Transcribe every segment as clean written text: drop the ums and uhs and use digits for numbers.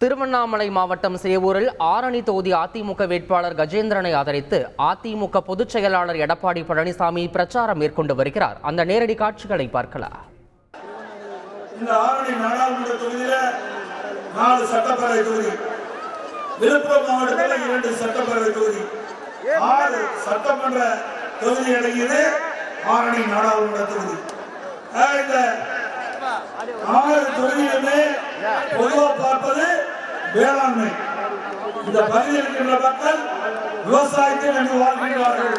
திருவண்ணாமலை மாவட்டம் சேவூரில் ஆரணி தொகுதி அதிமுக வேட்பாளர் கஜேந்திரனை ஆதரித்து அதிமுக பொதுச் செயலாளர் எடப்பாடி பழனிசாமி பிரச்சாரம் மேற்கொண்டு வருகிறார். அந்த நேரடி காட்சிகளை பார்க்கலாம். இந்த ஆரணி நாடாளுமன்ற தொகுதியில 4 சட்டப்பேரவை தொகுதி, விழுப்புரம் மாவட்டத்தில் 2 சட்டப்பேரவை தொகுதி, 6 சட்டமன்ற தொகுதி அடங்கியது ஆரணி நாடாளுமன்ற தொகுதி. இந்த 6 தொகுதியிலுமே பொதுவாக பார்ப்பது வேளாண்மை. இந்த பகுதியில் இருக்கின்ற மக்கள் விவசாயத்தை நம்பி வாழ்கிறார்கள்,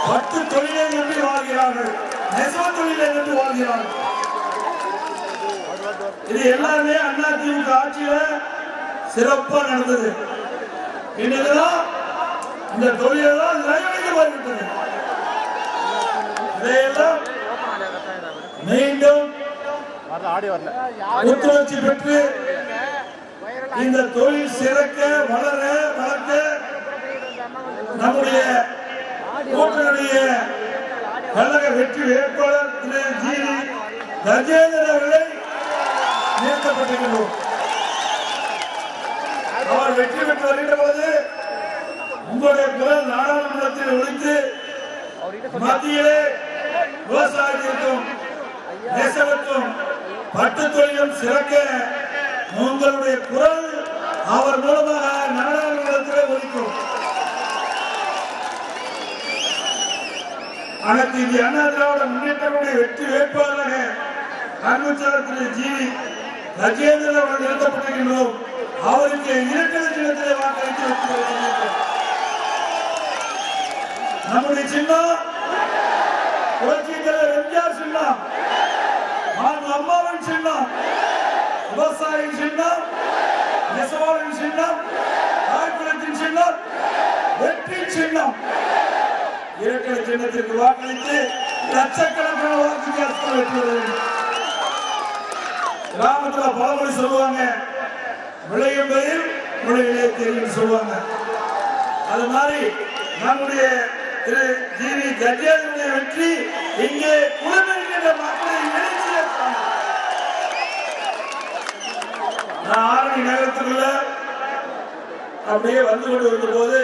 பட்டு தொழிலை நம்பி வாழ்கிறார்கள், நெசவு தொழிலை நம்பி வாழ்கிறார்கள். இது எல்லாமே அதிமுக ஆட்சியில சிறப்பா நடந்தது. இன்னைக்குதான் இந்த தொழிலெல்லாம் நிறைவேறி வருகின்றது. இதையெல்லாம் மீண்டும் புத்துணர்ச்சி பெற்று இந்த தொழில் சிறக்க வளர வளர்க்க நம்முடைய கூட்டணிய கழக வெற்றி வேட்பாளர் திரு ஜி. கஜேந்திரன் அவர்களை நிறுத்தப்பட்டிருக்கிறோம். அவர் வெற்றி பெற்று வருகின்ற போது உங்களுடைய குரல் நாடாளுமன்றத்தில் ஒழித்து மத்தியிலே விவசாயத்திற்கும் நெசவுக்கும் பட்டு தொழிலும் சிறக்க உங்களுடைய குரல் அவர் மூலமாக நாடாளுமன்றத்திலே ஒலிக்கும். அனைத்து இந்திய அண்ணா திராவிட முன்னேற்றங்களுடைய வெற்றி வேட்பாளராக அன்புச்சர் திரு ஜி. கஜேந்திரன் அவர்கள் நிறுத்தப்பட்டிருக்கின்றோம். அவருக்கு இரட்டை சின்னத்திலே வாக்களித்து வெற்றி பெறுகிறோம். நம்முடைய சின்னம் புரட்சி தலைவர் எம்ஜிஆர் சின்னம், அம்மாவின் சின்னம், விவசாயியின் சின்னம், நெசவாளின் சின்னம், தாய்க்குளத்தின் சின்னம், வெற்றி சின்னம். இரட்டை சின்னத்திற்கு வாக்களித்து லட்சக்கணக்கான வாக்கு வெற்றி பெற வேண்டும். கிராமத்தில் பழமொழி சொல்லுவாங்க, விளையும் பயிர் விளைவிலே தெரியும் சொல்லுவாங்க. அது மாதிரி நம்முடைய திரு ஜி. கஜேந்திரனுடைய வெற்றி இங்கே குழுமிருக்கின்ற மக்களை ஆரணி நகரத்துக்குள்ள அப்படியே வந்து கொண்டு வந்த போது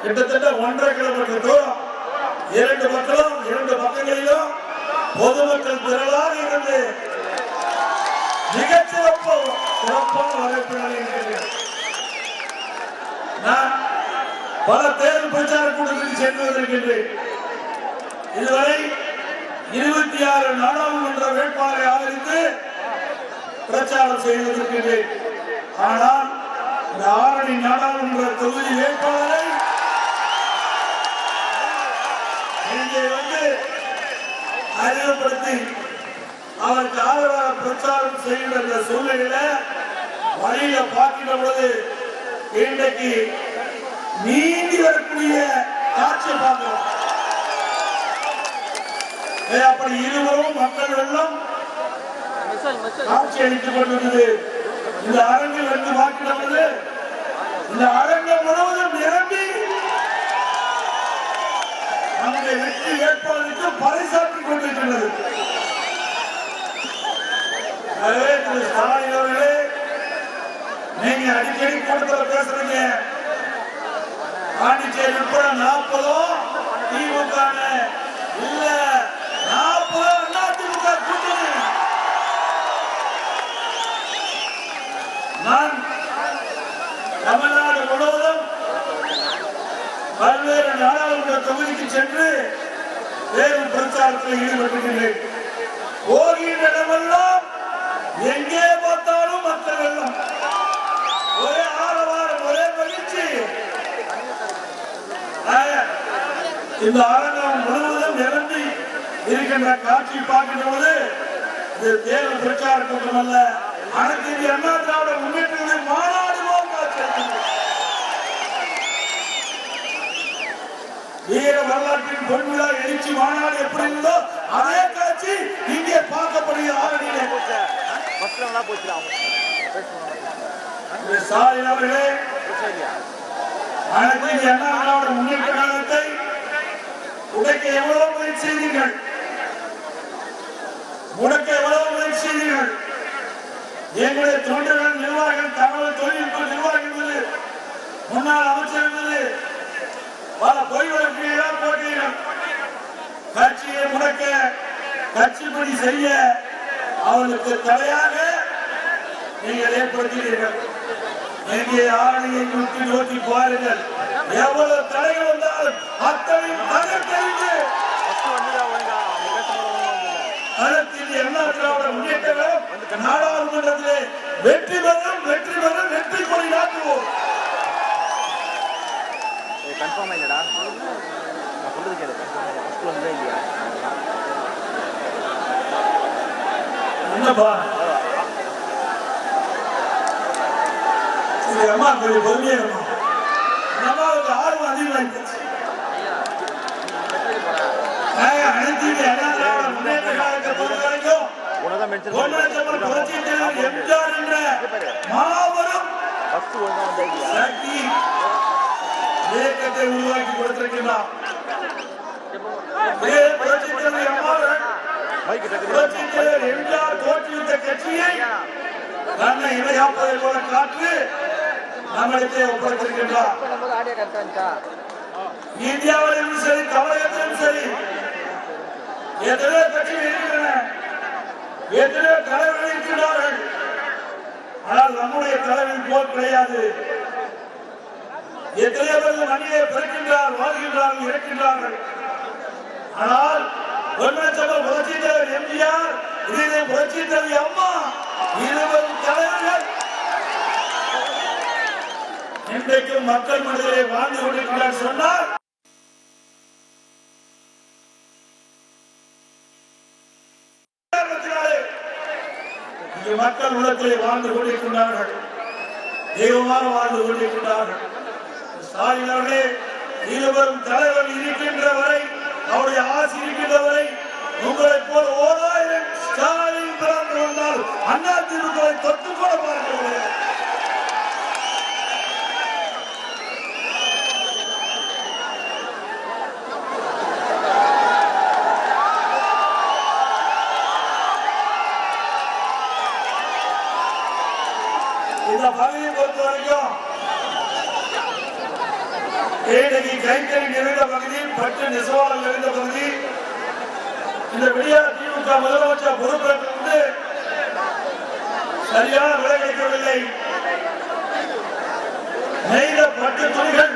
கிட்டத்தட்ட 1.5 கிலோமீட்டர் தூரம் 2 பக்கங்களும் 2 பக்கங்களிலும் பொதுமக்கள் திரளாக இருந்து சிறப்பான வரவேற்பு. நான் பல தேர்தல் பிரச்சார கூட்டத்தில் சென்று வந்திருக்கின்றேன். இதுவரை 26 நாடாளுமன்ற வேட்பாளரை ஆதரித்து பிரச்சாரம் செய்திருக்கின்றேன். ஆனால் இந்த ஆரணி நாடாளுமன்ற தொகுதி வேட்பாளரை இங்கே வந்து அறிமுகப்படுத்தி அவருக்கு ஆதரவாக பிரச்சாரம் செய்கின்ற சூழ்நிலையில வழியில பார்க்கின்ற பொழுது இன்றைக்கு நீந்தி வரக்கூடிய காட்சியை பார்க்கிறோம். அப்படி இருவரும் மக்கள் வெள்ளம் காட்சி அளித்துக் கொண்டிருந்தது. இந்த அரங்கில் வந்து பார்க்கிறது, இந்த அரங்கம் முழுவதும் நிரம்பி நம்முடைய வெற்றி வேட்பாளருக்கு பரிசாற்றிக் கொண்டிருக்கிறது. திரு ஸ்டாலின் அவர்களே, நீங்க அடிக்கடி கூட்டத்தில் பேசுறீங்க, பாண்டிச்சேரி உட்பட 40 திமுக இல்ல 40 அதிமுக கூட்டணி. நான் தமிழ்நாடு முழுவதும் பல்வேறு நாடாளுமன்ற தொகுதிக்கு சென்று தேர்தல் பிரச்சாரத்தில் ஈடுபட்டிருக்கிறேன். போகின்ற இடமெல்லாம் எங்கே பார்த்தாலும் மக்கள் வெள்ளம், ஒரே ஆரவாரம், ஒரே மகிழ்ச்சி. இந்த அரங்கம் முழுவதும் நிரம்பி இருக்கின்ற காட்சி பார்க்கின்ற போது இது தேர்தல் பிரச்சார கூட்டம் அல்ல, அனைத்து இந்திய அண்ணா திராவிட முன்னேற்றங்களின் மாநாடு போல் காட்சி. வீர வரலாற்றின் பொன்விழா எழுச்சி மாநாடு எப்படி இருந்தோ அதே காட்சி இங்கே பார்க்கப்படுகிற ஆரணியிலே. ஸ்டாலின் அவர்களே, அனைத்து இந்திய அண்ணா திராவிட முன்னேற்ற கழகத்தை உடைக்க எவ்வளவு முயற்சி செய்தீர்கள், முடக்க எவ்வளவு முயற்சி செய்தீர்கள். எங்களுடைய தொண்டர்கள், நிர்வாகிகள், தகவல் தொழில்நுட்ப நிர்வாகிகள், முன்னாள் அமைச்சர் இருந்தது, பல பொய் வழக்குகள் போட்டீர்கள். கட்சியை முடக்க, கட்சிப்படி செய்ய அவர்களுக்கு தலையாக நீங்கள் ஏற்படுத்தினீர்கள். எங்கே ஆணையை நோக்கி பாருங்கள். எவ்வளவு தடைகள் வந்தாலும் அத்தனையும் தகர்த்தெறிந்து அண்ணா திராவிட முன்னேற்ற கழகம் நாடாளுமன்றத்திலே வெற்றி பெறும், வெற்றி பெறும், வெற்றி கொடி நாட்டுவோம். என்னப்பா அம்மா கொஞ்சம் பொறுமையா இருக்கும். அம்மாவுக்கு ஆர்வம் அதிகமாயிடுச்சு. அனைத்து அண்ணா திராவிட முன்னேற்ற கழகத்தை பொறுத்த வரைக்கும் எம்ஜிஆர் என்ற மாபெரும் சக்தி இயக்கத்தை உருவாக்கி கொடுத்திருக்கிறார். எம்ஜிஆர் தோற்றுவித்த கட்சியை தன்னை இணையாப்பதை போல காற்று நம்மளுக்கு ஒப்படைத்திருக்கின்றார். இந்தியாவிலும் சரி, தமிழகத்திலும் சரி, எத்தனையோ கட்சிகள் இருக்கின்றன, எத்தனையோ தலைவர்கள் இருக்கிறார்கள். ஆனால் நம்முடைய தலைவர்கள் போல் கிடையாது. எத்தனையோ பேர்கள் மண்ணிலே பிறக்கின்றார், வாழ்கின்றார்கள், இறக்கின்றார்கள். ஆனால் புரட்சித் தலைவர் எம்ஜிஆர், இதே புரட்சித் தலைவி அம்மா, இருவரும் தலைவர்கள் இன்றைக்கும் மக்கள் மனதிலே வாழ்ந்து கொண்டிருக்கிறார் சொன்னார். மக்கள் உள்ளத்திலே வாழ்ந்து கொண்டிருக்கின்றார்கள், தெய்வமாக வாழ்ந்து கொண்டிருக்கின்றார்கள். ஸ்டாலின் அவர்களே, இருவரும் தலைவர் இருக்கின்ற வரை, அவருடைய ஆசி இருக்கின்ற வரை, உங்களை போல் 1000 ஸ்டாலின் பிறந்து வந்தால் அண்ணா திமுகவை தொட்டு கூட பார்க்கவில்லை. இந்த பகுதியை பொறுத்த வரைக்கும் ஏழகி கைத்தறி நிறைந்த பகுதி, பட்டு நெசவாளர் நிறைந்த பகுதி. இந்த விடியா திமுக முதலமைச்சர் பொறுப்பேற்று சரியான விலை கிடைக்கவில்லை. நெய்த பட்டு துணிகள்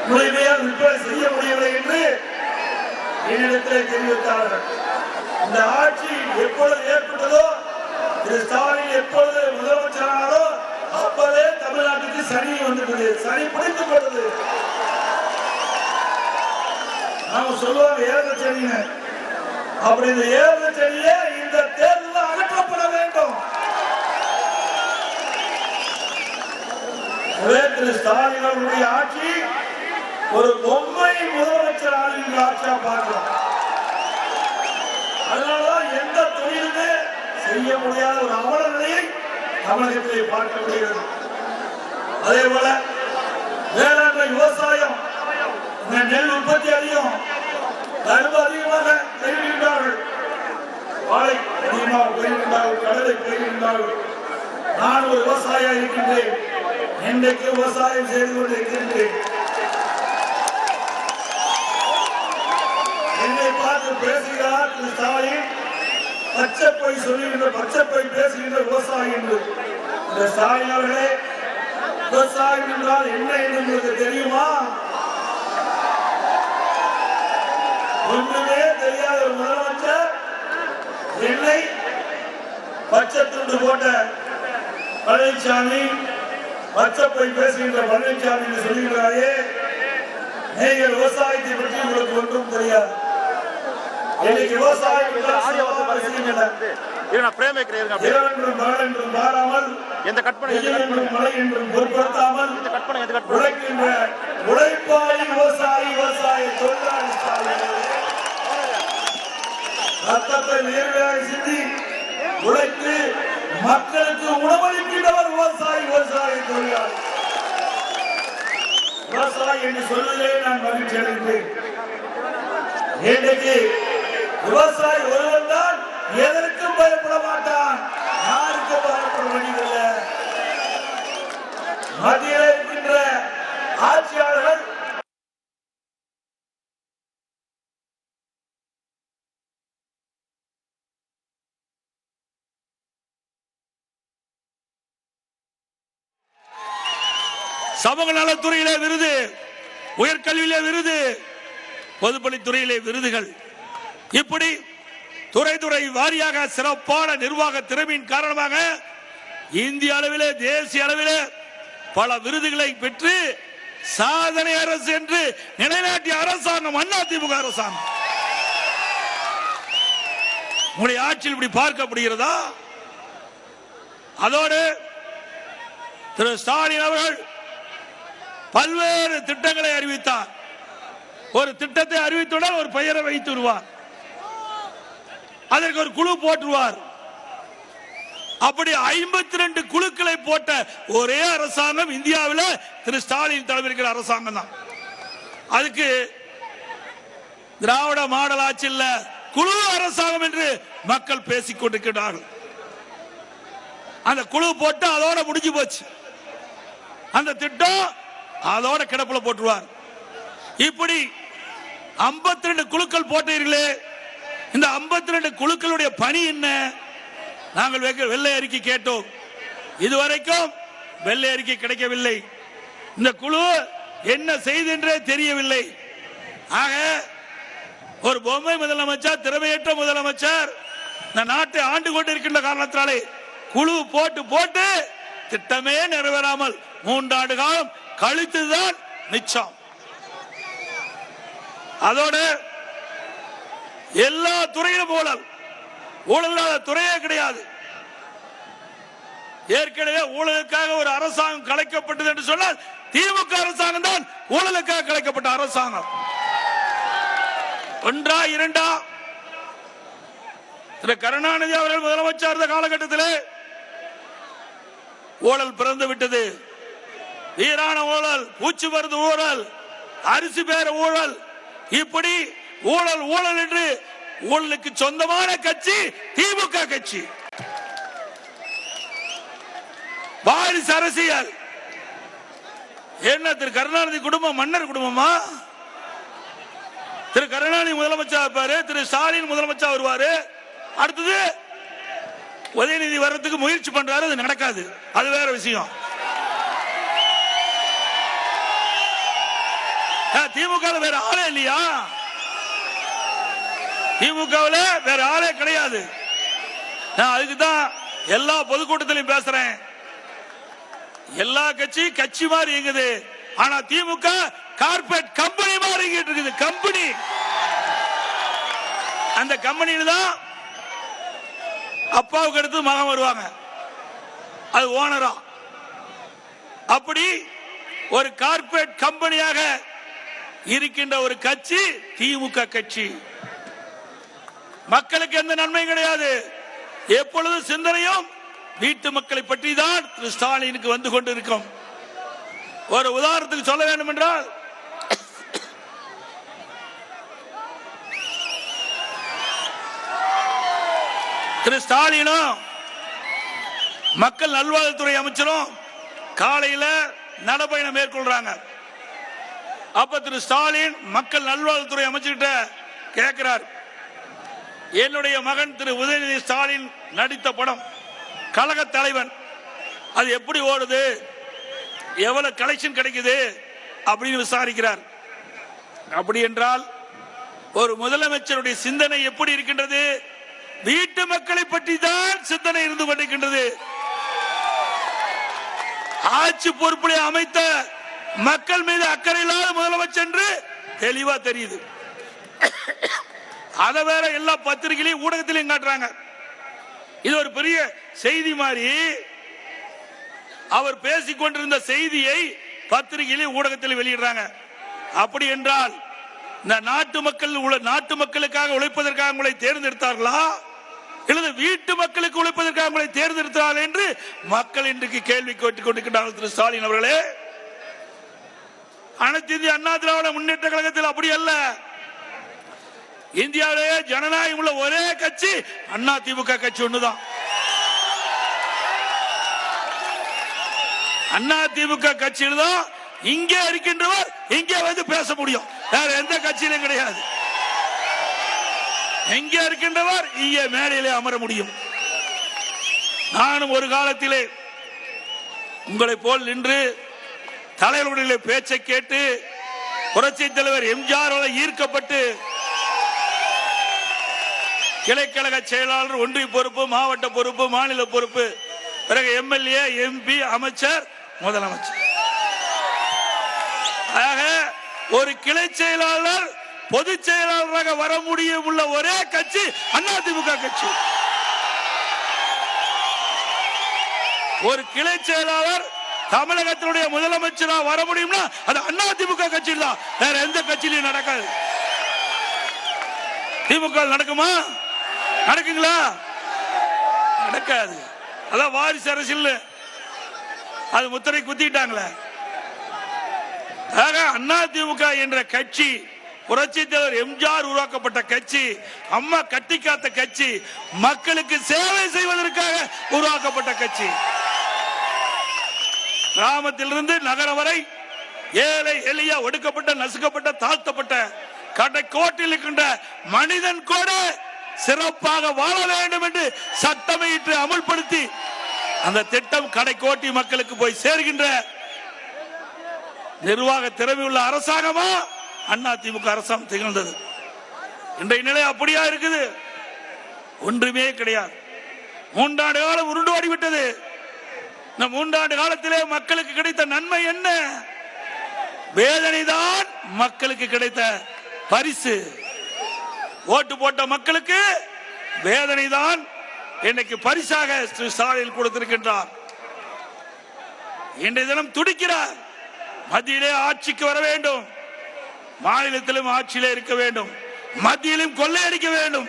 முறைமையால் விற்பனை செய்ய முடியவில்லை என்று என்னிடத்திலே தெரிவித்தார்கள். இந்த ஆட்சி எப்பொழுது ஏற்பட்டதோ, திரு ஸ்டாலின் எப்பொழுது முதலமைச்சரானோ அப்பவே தமிழ்நாட்டுக்கு சனி வந்துட்டது, சனி பிடித்துக் கொண்டது. நாம சொல்லுவாங்க ஏழு சனின்னு. அப்படி இந்த ஏழு சனியே இந்த தேர்தலில் அகற்றப்பட வேண்டும். திரு ஸ்டாலின் அவர்களுடைய ஆட்சி ஒரு பொம்மை முதலமைச்சர் ஆளுகின்ற ஆட்சியா பார்க்கலாம். அதனாலதான் எந்த தொழிலுமே செய்ய முடியாத ஒரு அவல நிலையை தமிழகத்திலே பார்க்க முடிகிறது. அதே போல வேளாண்மை, விவசாயம், நெல் உற்பத்தி அதிகம், கரும்பு அதிகமாக பயிரிடுகின்றார்கள், வாழை அதிகமாக பயிரிடுகின்றார்கள், கடலை பயிரிடுகின்றார்கள். நான் ஒரு விவசாயியாக இருக்கின்றேன், இன்றைக்கு விவசாயம் செய்து கொண்டிருக்கின்றேன். என்னை பார்த்து பேசுகிறார் திரு ஸ்டாலின், பச்சைப்பை சொல்லுகின்ற, பச்சைப்பை பேசுகின்ற விவசாயி என்று. இந்த ஸ்டாலின் அவர்களே, விவசாயம் என்றால் என்ன என்று உங்களுக்கு தெரியுமா? ஒன்றுமே தெரியாத ஒரு முதலமைச்சர் என்னை பச்சை துண்டு போட்ட பழனிசாமி, பச்சைப்பை பேசுகின்ற பழனிசாமி என்று சொல்லுகிறாரே, நீங்கள் விவசாயத்தை பற்றி உங்களுக்கு ஒன்றும் தெரியாது. இன்னைக்கு விவசாயம் எந்த கற்பனை மழை என்றும் பொருட்படுத்தாமல் உழைக்கின்ற உழைப்பாளி விவசாயி, விவசாய தொழிலாளி ரத்தத்தை நேர்மையாக சிந்தி உழைத்து மக்களுக்கு உணவளிக்கின்றவர் விவசாயி, விவசாய தொழிலாளி. விவசாயி என்று சொல்வதிலே நான் மகிழ்ச்சி அடைந்தேன். இன்றைக்கு விவசாயி ஒருவன் தான் எதற்கும் பயப்பட மாட்டான், யாருக்கும் பயப்பட மத்தியில் இருக்கின்ற ஆட்சியாளர்கள் சமூக நலத்துறையிலே விருது, உயர்கல்வியிலே விருது, பொதுப்பணித்துறையிலே விருதுகள், இப்படி துறை துறை வாரியாக சிறப்பான நிர்வாக திறமையின் காரணமாக இந்திய அளவிலே தேசிய அளவிலே பல விருதுகளை பெற்று சாதனை அரசு என்று நிலைநாட்டிய அரசாங்கம் அதிமுக அரசாங்கம். உங்களுடைய ஆட்சியில் இப்படி பார்க்கப்படுகிறதா? அதோடு திரு ஸ்டாலின் அவர்கள் பல்வேறு திட்டங்களை அறிவித்தார். ஒரு திட்டத்தை அறிவித்துடன் ஒரு பெயரை வைத்து வருவார், அதற்கு ஒரு குழு போட்டுருவார். அப்படி 52 குழுக்களை போட்ட ஒரே அரசாங்கம் இந்தியாவில் திரு ஸ்டாலின் தலைமையில் அரசாங்கம் தான். அதுக்கு திராவிட மாடல் ஆட்சி இல்ல, குழு அரசாங்கம் என்று மக்கள் பேசிக் கொண்டிருக்கிறார்கள். அந்த குழு போட்டு அதோட முடிஞ்சு போச்சு. அந்த திட்டம் அதோட கிடப்புல போட்டுருவார். இப்படி 52 குழுக்கள் போட்டீர்களே, இந்த 52 குழுக்களுடைய பணி என்ன? நாங்கள் வெள்ளை அறிக்கை கேட்டோம், இதுவரைக்கும் வெள்ளை அறிக்கை கிடைக்கவில்லை. இந்த குழு என்ன செய்தென்றே தெரியவில்லை. ஆக ஒரு பொம்மை முதலமைச்சர், திறமையற்ற முதலமைச்சர் இந்த நாட்டை ஆண்டு கொண்டிருக்கின்ற காரணத்தினாலே குழு போட்டு போட்டு திட்டமே நிறைவேறாமல் 3 ஆண்டு காலம் கழித்துதான் மிச்சம். அதோட எல்லா துறையிலும் ஊழல் துறையே கிடையாது. ஏற்கனவே ஊழலுக்காக ஒரு அரசாங்கம் கலைக்கப்பட்டது என்று சொன்னால் திமுக அரசாங்கம் தான் ஊழலுக்காக கலைக்கப்பட்ட அரசாங்கம். ஒன்றா இரண்டா? திரு கருணாநிதி அவர்கள் முதலமைச்சர் இருந்த காலகட்டத்திலே ஊழல் பிறந்து விட்டது. வீரான ஊழல், பூச்சி மருந்து ஊழல், அரிசி பேர ஊழல், இப்படி ஊழல் ஊழல் என்று ஊழலுக்கு சொந்தமான கட்சி திமுக கட்சி. வாரிசு அரசியல் என்ன? திரு கருணாநிதி குடும்பம் மன்னர் குடும்பமா? திரு கருணாநிதி முதலமைச்சர் இருப்பாரு, திரு ஸ்டாலின் முதலமைச்சர் வருவாரு, அடுத்தது உதயநிதி வர்றதுக்கு முயற்சி பண்றாரு, அது நடக்காது, அது வேற விஷயம். திமுக வேற ஆளே இல்லையா? திமுக வேற ஆளே கிடையாது. நான் அதுக்குதான் எல்லா பொதுக்கூட்டத்திலையும் பேசுறேன். எல்லா கட்சி மாதிரி இயங்குது, ஆனா திமுக கார்பரேட் கம்பெனி மாதிரி இயங்கிட்டு இருக்குது. கம்பெனி, அந்த கம்பெனியில தான் அப்பாவுக்கு அடுத்து மகன் வருவாங்க, அது ஓனரா. அப்படி ஒரு கார்பரேட் கம்பெனியாக இருக்கின்ற ஒரு கட்சி திமுக கட்சி. மக்களுக்கு எந்த நன்மை கிடையாது. எப்பொழுது சிந்தனையும் வீட்டு மக்களை பற்றி தான் திரு ஸ்டாலினுக்கு வந்து கொண்டிருக்கும். ஒரு உதாரணத்துக்கு சொல்ல வேண்டும் என்றால், திரு ஸ்டாலினும் மக்கள் நல்வாழ்வுத்துறை அமைச்சரும் காலையில நடைபயணம் மேற்கொள்றாங்க. அப்ப திரு ஸ்டாலின் மக்கள் நல்வாழ்வுத்துறை அமைச்சர்கிட்ட கேட்கிறார், என்னுடைய மகன் திரு உதயநிதி ஸ்டாலின் நடித்த படம் கழக தலைவன், அது எப்படி ஓடுது, எவ்வளவு கலெக்ஷன் கிடைக்குது அப்படின்னு விசாரிக்கிறார். அப்படி என்றால் ஒரு முதலமைச்சருடைய சிந்தனை எப்படி இருக்கின்றது? வீட்டு மக்களை பற்றி தான் சிந்தனை இருந்து கொண்டிருக்கின்றது. ஆட்சி பொறுப்புகளை அமைத்த மக்கள் மீது அக்கறை இல்லாத முதலமைச்சர் என்று தெளிவா தெரியுது. அதை வேற எல்லா பத்திரிகையிலையும் ஊடகத்திலையும் காட்டுறாங்க. இது ஒரு பெரிய செய்தி மாதிரி. அவர் பேசிக் கொண்டிருந்த செய்தியை பத்திரிகையிலே ஊடகத்தில் வெளியிடுறாங்க. அப்படி என்றால் இந்த நாட்டு மக்களுக்காக உழைப்பதற்காக உங்களை தேர்ந்தெடுத்தார்களா, அல்லது வீட்டு மக்களுக்கு உழைப்பதற்காக உங்களை தேர்ந்தெடுத்தார்கள் என்று மக்கள் இன்றைக்கு கேள்வி கேட்டுக் கொண்டிருக்கிறார்கள். திரு ஸ்டாலின் அவர்களே, அனைத்து இந்திய அண்ணா திராவிட முன்னேற்ற கழகத்தில் அப்படி அல்ல. இந்தியாவிலேயே ஜனநாயகம் உள்ள ஒரே கட்சி அண்ணா, திமுக கட்சி ஒண்ணுதான். அதிமுக கட்சியில் தான் இங்கே இருக்கின்றவர் இங்கே வந்து பேச முடியும், வேற எந்த கட்சியிலும் கிடையாது. எங்கே இருக்கின்றவர் இங்கே மேடையிலே அமர முடியும். நானும் ஒரு காலத்திலே உங்களை போல் நின்று தலைவர்களுடைய பேச்சை கேட்டு புரட்சி தலைவர் எம்ஜிஆர் ஈர்க்கப்பட்டு கிளைக்கழக செயலாளர், ஒன்றிய பொறுப்பு, மாவட்ட பொறுப்பு, மாநில பொறுப்பு, பிறகு எம்எல்ஏ, எம்பி, அமைச்சர், முதலமைச்சர். ஆக ஒரு கிளை செயலாளர் பொதுச் செயலாளராக வர முடியும் உள்ள ஒரே கட்சி அதிமுக கட்சி. ஒரு கிளை செயலாளர் தமிழகத்தினுடைய முதலமைச்சராக வர முடியும்னா அது அதிமுக கட்சியில் தான், வேற எந்த கட்சியிலும் நடக்காது. திமுக நடக்குமா? நடக்குங்களா? நடக்காது. அதான் வாரிசு அரசியல், அது முத்திரை குத்திட்டாங்களே. அதிமுக என்ற கட்சி புரட்சி தலைவர் எம்ஜிஆர் உருவாக்கப்பட்ட கட்சி, அம்மா கட்டி காத்த கட்சி, மக்களுக்கு சேவை செய்வதற்காக உருவாக்கப்பட்ட கட்சி. கிராமத்திலிருந்து நகரம் வரை ஏழை எளிய ஒடுக்கப்பட்ட நசுக்கப்பட்ட தாழ்த்தப்பட்ட கடைக்கோட்டில் இருக்கின்ற மனிதன் கூட சிறப்பாக வாழ வேண்டும் என்று சட்டமையிட்டு அமுல்படுத்தி அந்த திட்டம் கடைக்கோட்டி மக்களுக்கு போய் சேர்கின்ற நிர்வாக திறமையுள்ள அரசாங்கமா அதிமுக அரசாங்கம் திகழ்ந்தது. இன்றைய நிலை அப்படியா இருக்குது? ஒன்றுமே கிடையாது. 3 ஆண்டு காலம் உருண்டோடி விட்டது. இந்த 3 ஆண்டு காலத்திலே மக்களுக்கு கிடைத்த நன்மை என்ன? வேதனைதான் மக்களுக்கு கிடைத்த பரிசு. ஓட்டு போட்ட மக்களுக்கு வேதனை தான் இன்னைக்கு பரிசாக ஸ்ரீ ஸ்டாலின் கொடுத்திருக்கின்றார். இன்றைய தினம் துடிக்கிறார். மத்தியிலே ஆட்சிக்கு வர வேண்டும், மாநிலத்திலும் ஆட்சியிலே இருக்க வேண்டும், மத்தியிலும் கொள்ளையடிக்க வேண்டும்,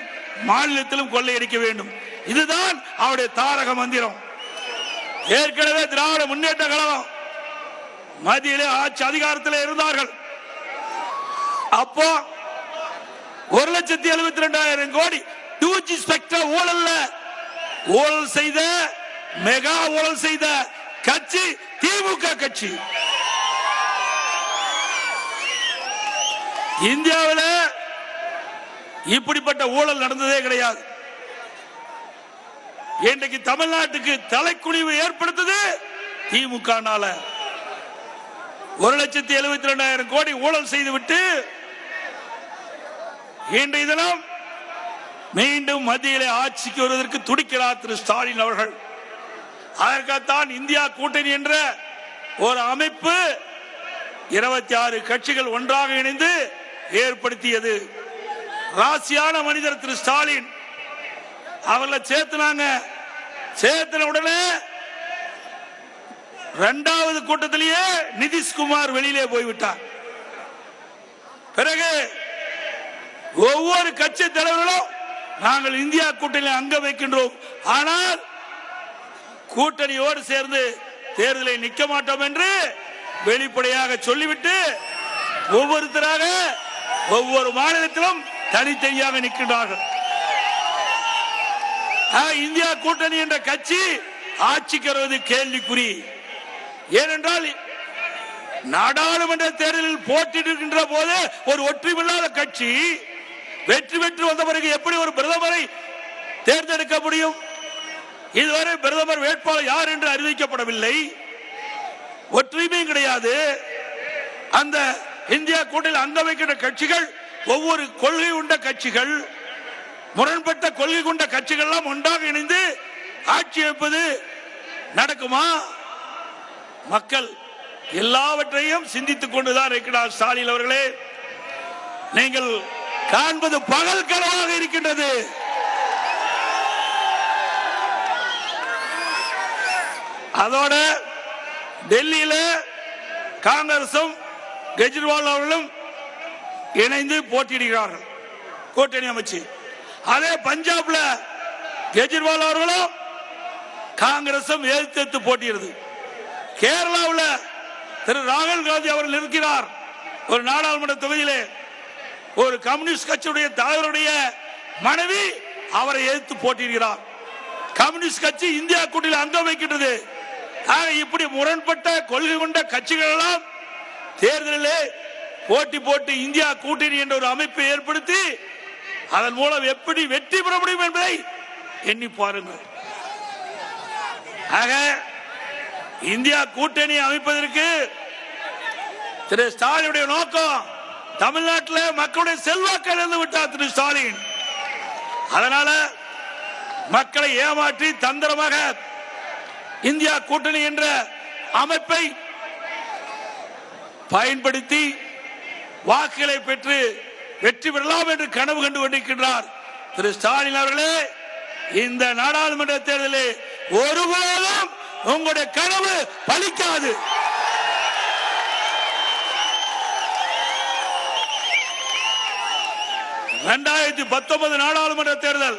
மாநிலத்திலும் கொள்ளையடிக்க வேண்டும். இதுதான் அவருடைய தாரக மந்திரம். ஏற்கனவே திராவிட முன்னேற்ற கழகம் மத்தியிலே ஆட்சி அதிகாரத்தில் இருந்தார்கள். அப்போ 1,72,000 கோடி 2G ஸ்பெக்ட்ரம் ஊழல் செய்த மெகா ஊழல் செய்த கட்சி திமுக கட்சி. இந்தியாவில் இப்படிப்பட்ட ஊழல் நடந்ததே கிடையாது. இன்றைக்கு தமிழ்நாட்டுக்கு தலைக்குனிவு ஏற்படுத்தது திமுக. 1,72,000 கோடி ஊழல் செய்துவிட்டு இன்றைய தினம் மீண்டும் மத்தியிலே ஆட்சிக்கு வருவதற்கு துடிக்கிறார் திரு ஸ்டாலின் அவர்கள். அதற்காகத்தான் இந்தியா கூட்டணி என்ற ஒரு அமைப்பு 26 கட்சிகள் ஒன்றாக இணைந்து ஏற்படுத்தியது. ராசியான மனிதர் திரு ஸ்டாலின் அவர்களை சேர்த்துனாங்க. சேர்த்துன உடனே 2வது கூட்டத்திலேயே நிதிஷ்குமார் வெளியிலே போய்விட்டார். பிறகு ஒவ்வொரு கட்சி தலைவர்களும் நாங்கள் இந்தியா கூட்டணியில் அங்க வைக்கின்றோம், ஆனால் கூட்டணியோடு சேர்ந்து தேர்தலை நிற்க மாட்டோம் என்று வெளிப்படையாக சொல்லிவிட்டு ஒவ்வொருத்தராக ஒவ்வொரு மாநிலத்திலும் தனித்தனியாக நிற்கின்றார்கள். இந்தியா கூட்டணி என்ற கட்சி ஆட்சிக்கு வருவது கேள்விக்குறி. ஏனென்றால் நாடாளுமன்ற தேர்தலில் போட்டியிடுகின்ற போது ஒரு ஒற்றுமையில்லாத கட்சி வெற்றி பெற்று வந்த பிறகு எப்படி ஒரு பிரதமரை தேர்ந்தெடுக்க முடியும்? இதுவரை பிரதமர் வேட்பாளர் யார் என்று அறிவிக்கப்படவில்லை, ஒற்றுமையும் கிடையாது. அந்த இந்தியா கூட்டணியில் அங்க வைக்கின்ற கட்சிகள் ஒவ்வொரு கொள்கை கொண்ட கட்சிகள், முரண்பட்ட கொள்கை கொண்ட கட்சிகள் எல்லாம் ஒன்றாக இணைந்து ஆட்சி அமைப்பது நடக்குமா? மக்கள் எல்லாவற்றையும் சிந்தித்துக் கொண்டுதான் இருக்கிறார். ஸ்டாலின் அவர்களே, நீங்கள் காண்பது பகல் கனவாக இருக்கின்றது. அதோட டெல்லியில காங்கிரசும் கெஜ்ரிவால் அவர்களும் இணைந்து போட்டியிடுகிறார்கள் கூட்டணி அமைச்சு. அதே பஞ்சாப்ல கெஜ்ரிவால் அவர்களும் காங்கிரசும் எதிர்த்து போட்டியிடுது. கேரளாவில் திரு ராகுல் காந்தி அவர்கள் இருக்கிறார். ஒரு நாடாளுமன்ற தொகுதியிலே ஒரு கம்யூனிஸ்ட் கட்சியுடைய தலைவருடைய மனைவி அவரை எதிர்த்து போட்டியிடுகிறார். கம்யூனிஸ்ட் கட்சி இந்தியா கூட்டணியில் அங்கம் வைக்கின்றது. இப்படி முரண்பட்ட கொள்கை கொண்ட கட்சிகள் எல்லாம் தேர்தலிலே போட்டி போட்டு இந்தியா கூட்டணி என்ற ஒரு அமைப்பை ஏற்படுத்தி அதன் மூலம் எப்படி வெற்றி பெற முடியும் என்பதை எண்ணி பாருங்கள். ஆக இந்தியா கூட்டணி அமைப்பதற்கு திரு ஸ்டாலினுடைய நோக்கம் தமிழ்நாட்டில் மக்களுடைய செல்வாக்கு இழந்து விட்டார் திரு ஸ்டாலின். அதனால மக்களை ஏமாற்றி தந்திரமாக இந்தியா கூட்டணி என்ற அமைப்பை பயன்படுத்தி வாக்குகளை பெற்று வெற்றி பெறலாம் என்று கனவு கண்டு கொண்டிருக்கின்றார் திரு ஸ்டாலின் அவர்களே. இந்த நாடாளுமன்ற தேர்தலில் ஒருபோதும் உங்களுடைய கனவு பலிக்காது. நாடாளுமன்ற தேர்தல்,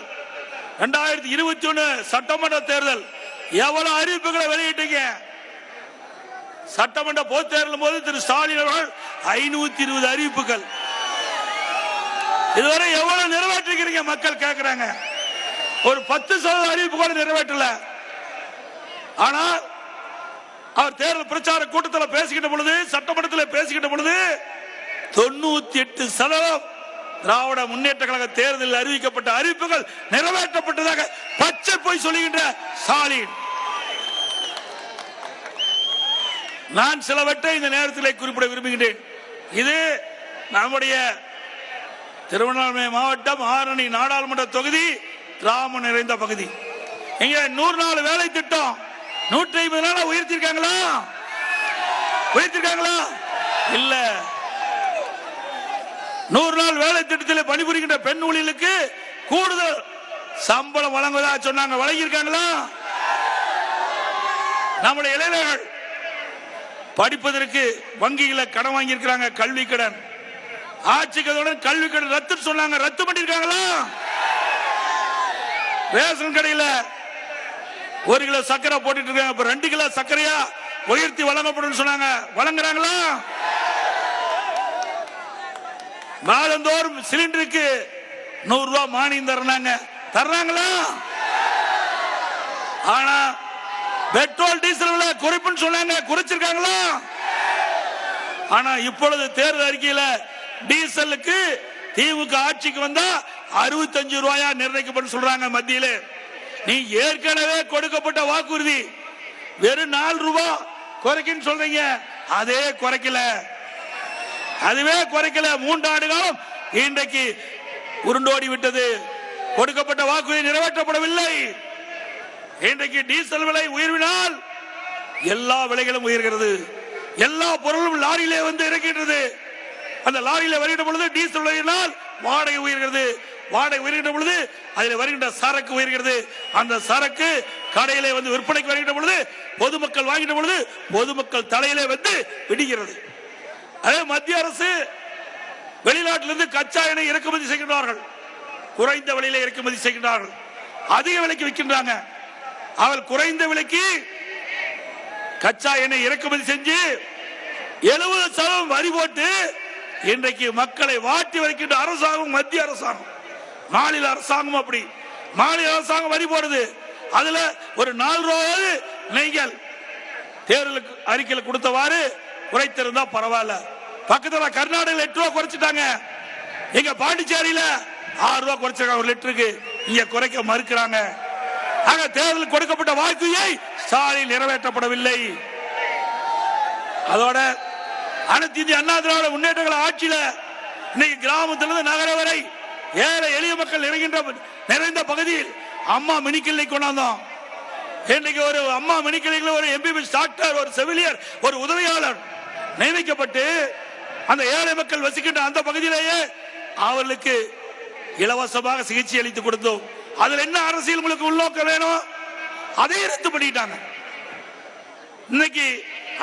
2021 சட்டமன்ற தேர்தல் எவ்வளவு அறிவிப்புகளை வெளியிட்டீங்க. சட்டமன்ற பொதுத் தேர்தல் போது திரு ஸ்டாலின் அவர்கள் 520 அறிவிப்புகள். இதுவரை எவ்வளவு நிறைவேற்றிருக்கிறீங்க மக்கள் கேட்கிறாங்க. ஒரு 10% அறிவிப்பு கூட நிறைவேற்றல. ஆனால் அவர் தேர்தல் பிரச்சார கூட்டத்தில் பேசிக்கிட்ட பொழுது, சட்டமன்றத்தில் பேசிக்கிட்ட பொழுது 98% திராவிட முன்னேற்ற கழக தேர்தலில் அறிவிக்கப்பட்ட அறிவிப்புகள் நிறைவேற்றப்பட்டதாக பச்சை போய் சொல்லுகின்ற ஸ்டாலின். நான் சிலவற்றை இந்த நேரத்தில் குறிப்பிட விரும்புகின்றேன். இது நம்முடைய திருவண்ணாமலை மாவட்டம் ஆரணி நாடாளுமன்ற தொகுதி கிராமம் நிறைந்த பகுதி. இங்க 100 நாள் வேலை திட்டம் 150 நாள் உயர்த்திருக்காங்களா? இல்ல. 100 நாள் வேலை திட்டத்தில் பணிபுரிகின்ற பெண் ஊழியர்களுக்கு கூடுதல் சம்பளம் வழங்குவதா சொன்னாங்க. வழங்கியிருக்காங்களா? நம்முடைய இளைஞர்கள் படிப்பதற்கு வங்கியில கடன் வாங்கியிருக்கிறாங்க, கல்வி கடன். ஆட்சிக்கு கல்வி கடன் ரத்து சொன்னாங்க, ரத்து பண்ணிருக்காங்களா? ரேஷன் கடையில் 1 கிலோ சர்க்கரை போட்டுட்டு இருக்காங்க, இப்ப 2 கிலோ சர்க்கரையா உயர்த்தி வழங்கப்படும் சொன்னாங்க, வழங்குறாங்களா? மாதந்தோறும் சிலிண்டருக்கு 100 ரூபாய் மானியம் தர்றாங்களா? ஆனா பெட்ரோல் டீசல் குறைப்புன்னு சொன்னாங்க, குறைச்சிருக்காங்களா? ஆனா இப்பொழுது தேர்தல் அறிக்கையில டீசலுக்கு திமுக ஆட்சிக்கு வந்தா 65 ரூபாயா நிர்ணயிக்கப்படும் சொல்றாங்க மத்தியில. நீ ஏற்கனவே கொடுக்கப்பட்ட வாக்குறுதி வெறும் 4 ரூபாய் குறைக்குன்னு சொல்றீங்க, அதே குறைக்கல. 3 ஆண்டு காலம் இன்றைக்கு உருண்டோடி விட்டது. கொடுக்கப்பட்ட வாக்குறுதி நிறைவேற்றப்படவில்லை. இன்றைக்கு டீசல் விலை உயர்வினால் எல்லா விலைகளும் உயர்கிறது. எல்லா பொருளும் லாரியிலே வந்து இறக்கின்றது. அந்த லாரியில வருகின்ற பொழுது டீசல் விலையினால் வாடகை உயர்கிறது. வாடகை உயர்கின்ற பொழுது அதில் வருகின்ற சரக்கு உயர்கிறது. அந்த சரக்கு கடையிலே வந்து விற்பனைக்கு வருகின்ற பொழுது பொதுமக்கள் வாங்கின்ற பொழுது பொதுமக்கள் தலையிலே வந்து விடுகிறது. அதே மத்திய அரசு வெளிநாட்டிலிருந்து கச்சா எண்ணெய் இறக்குமதி செய்கின்றார்கள். குறைந்த விலையில இறக்குமதி செய்கின்றார்கள், அதிக விலைக்கு விற்கின்றாங்க. அவள் குறைந்த விலைக்கு கச்சா எண்ணெய் இறக்குமதி செஞ்சு 70% வரி போட்டு இன்றைக்கு மக்களை வாட்டி வைக்கின்ற அரசாங்கம் மத்திய அரசாங்கம். மாநில அரசாங்கம் அப்படி மாநில அரசாங்கம் வரி போடுது. அதுல ஒரு 4 ரூபாய் நீங்கள் தேர்தலுக்கு அறிக்கையில் கொடுத்தவாறு குறைத்திருந்தா பரவாயில்ல. பக்கத்துல கர்நாடகா 8 ரூபாய் குறைச்சிட்டாங்க. எங்க பாண்டிச்சேரியில 6 ரூபாய் குறைச்சிருக்காங்க ஒரு லிட்டருக்கு. இங்க குறைக்க மறுக்கிறாங்க. ஆக தேர்தல் கொடுக்கப்பட்ட வாக்குறுதியை ஸ்டாலின் நிறைவேற்றப்படவில்லை. அதோட அனைத்து இந்திய அண்ணா திராவிட முன்னேற்ற கழக ஆட்சியில இன்னைக்கு கிராமத்திலிருந்து நகர வரை ஏழை எளிய மக்கள் நிறைந்த பகுதியில் அம்மா மினிக்கிளை கொண்டாந்தோம். இன்னைக்கு ஒரு அம்மா மினிக்கிளையில் ஒரு எம்பிபிஎஸ் டாக்டர், ஒரு செவிலியர், ஒரு உதவியாளர் நியமிக்கப்பட்டு அந்த ஏழை மக்கள் வசிக்கின்ற அந்த பகுதியிலேயே அவர்களுக்கு இலவசமாக சிகிச்சை அளித்து கொடுத்தோம். அதுல என்ன அரசியல் உங்களுக்கு உள்நோக்கம் வேணும், அதை ரத்து பண்ணிட்டாங்க. இன்னைக்கு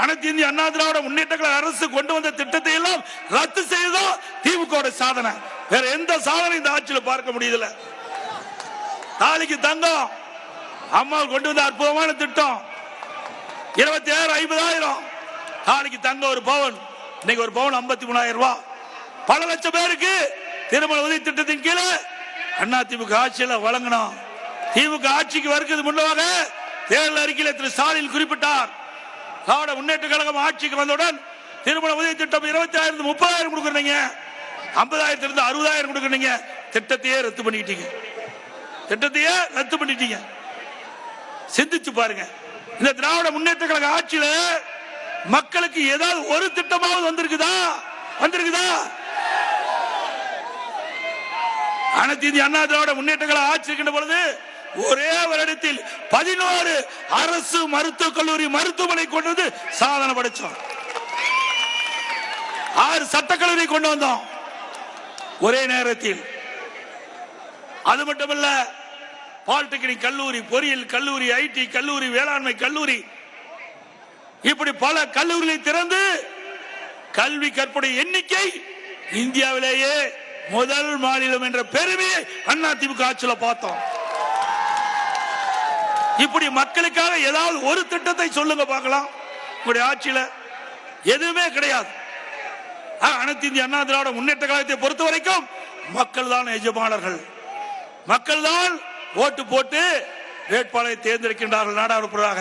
அனைத்து இந்திய அண்ணா திராவிட முன்னேற்ற கழக அரசு கொண்டு வந்த திட்டத்தை எல்லாம் ரத்து செய்தோம். திமுக சாதனை வேற எந்த சாதனை இந்த ஆட்சியில் பார்க்க முடியல. தாலிக்கு தங்கம் அம்மா கொண்டு வந்த அற்புதமான திட்டம் 26,50,000 தாலிக்கு தங்கம் ஒரு பவுன். இன்னைக்கு ஒரு பவுன் 53,000 ரூபாய். பல லட்சம் பேருக்கு திருமண உதவி திட்டத்தின் கீழே அண்ணா திமுக ஆட்சியில் வழங்கணும். திமுக ஆட்சிக்கு வருகிறது முன்னதாக தேர்தல் அறிக்கையில் திரு ஸ்டாலின் குறிப்பிட்டார். திராவிட முன்னேற்ற கழகம் ஆட்சிக்கு வந்தவுடன் திருமண உதவி திட்டம் 20,000 30,000 கொடுக்குறீங்க, 50,000 60,000 கொடுக்குறீங்க. திட்டத்தையே ரத்து பண்ணிட்டீங்க. திட்டத்தையே ரத்து பண்ணிட்டீங்க. சிந்திச்சு பாருங்க. இந்த திராவிட முன்னேற்ற கழக ஆட்சியில மக்களுக்கு ஏதாவது ஒரு திட்டமாவது வந்திருக்குதா? வந்திருக்குதா? அனைத்து இந்திய அண்ணா திராவிட முன்னேற்ற கழக ஆட்சி இருக்கின்ற பொழுது ஒரே வருடத்தில் 11 அரசு மருத்துவக் கல்லூரி மருத்துவமனை கொண்டு வந்து சாதனை படைச்சோம். 6 சட்டக்கல்லூரி கொண்டு வந்தோம் ஒரே நேரத்தில். அது மட்டுமல்ல, பாலிடெக்னிக் கல்லூரி, பொறியியல் கல்லூரி, ஐடி கல்லூரி, வேளாண்மை கல்லூரி, இப்படி பல கல்லூரிகளை திறந்து கல்வி கற்புடைய எண்ணிக்கை இந்தியாவிலேயே முதல் மாநிலம் என்ற பெருமையை அதிமுக ஆட்சியில் பார்த்தோம். இப்படி மக்களுக்காக ஏதாவது ஒரு திட்டத்தை சொல்லுங்க பார்க்கலாம். உங்களுடைய ஆட்சியில எதுவுமே கிடையாது. அனைத்து இந்திய அண்ணா திராவிட முன்னேற்ற கழகத்தை பொறுத்த வரைக்கும் மக்கள் தான் எஜமானர்கள். மக்கள் தான் ஓட்டு போட்டு வேட்பாளரை தேர்ந்தெடுக்கின்றார்கள் நாடாளுமன்றமாக.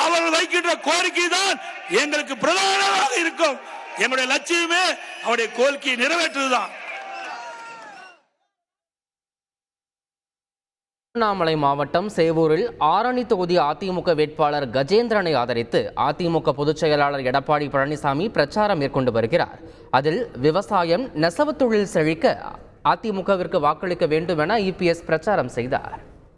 அவர்கள் வைக்கின்ற கோரிக்கை தான் எங்களுக்கு பிரதானமாக இருக்கும். எங்களுடைய லட்சியமே அவருடைய கோரிக்கையை நிறைவேற்றுவதுதான். திருவண்ணாமலை மாவட்டம் சேவூரில் ஆரணி தொகுதி அதிமுக வேட்பாளர் கஜேந்திரனை ஆதரித்து அதிமுக பொதுச் செயலாளர் எடப்பாடி பழனிசாமி பிரச்சாரம் மேற்கொண்டு வருகிறார். அதில் விவசாயம், நெசவு தொழில் செழிக்க அதிமுகவிற்கு வாக்களிக்க வேண்டும் என இபிஎஸ் பிரச்சாரம் செய்தார்.